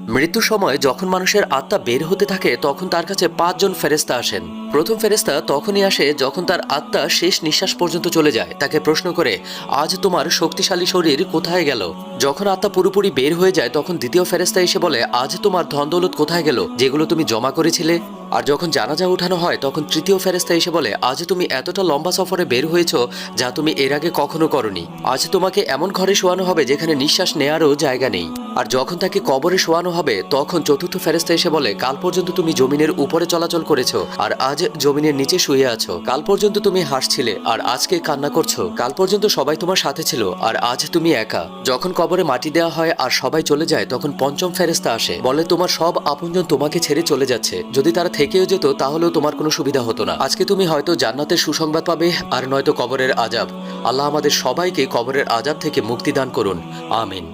মৃত্যুর সময় যখন মানুষের আত্মা বের হতে থাকে তখন তার কাছে 5 জন ফেরেশতা আসেন। প্রথম ফেরেশতা তখনই আসে যখন তার আত্মা শেষ নিঃশ্বাস পর্যন্ত চলে যায়। তাকে প্রশ্ন করে, আজ তোমার শক্তিশালী শরীর কোথায় গেল? যখন আত্মা পুরোপুরি বের হয়ে যায় তখন দ্বিতীয় ফেরেশতা এসে বলে, আজ তোমার ধন দৌলত কোথায় গেল যেগুলো তুমি জমা করেছিলে? আর যখন জানাজা উঠানো হয় তখন তৃতীয় ফেরেশতা এসে বলে, আজ তুমি এতটা লম্বা সফরে বের হয়েছো যা তুমি এর আগে কখনো করনি। আজ তোমাকে এমন ঘরে শোয়ানো হবে যেখানে নিঃশ্বাস নেয়ারও জায়গা নেই। আর যখন তাকে কবরে শোয়ানো হবে তখন চতুর্থ ফেরেশতা এসে বলে, কাল পর্যন্ত তুমি জমিনের উপরে চলাচল করেছো আর আজ জমিনের নিচে শুয়ে আছো। কাল পর্যন্ত তুমি হাসছিলে আর আজকে কান্না করছো। কাল পর্যন্ত সবাই তোমার সাথে ছিল আর আজ তুমি একা। যখন কবরে মাটি দেওয়া হয় আর সবাই চলে যায় তখন পঞ্চম ফেরেশতা আসে, বলে তোমার সব আপনজন তোমাকে ছেড়ে চলে যাচ্ছে। যদি তারা থেকেও যেত তাহলেও তোমার কোনো সুবিধা হতো না। আজকে তুমি হয়তো জান্নাতের সুসংবাদ পাবে আর নয়তো কবরের আযাব। আল্লাহ আমাদের সবাইকে কবরের আযাব থেকে মুক্তি দান করুন। আমিন।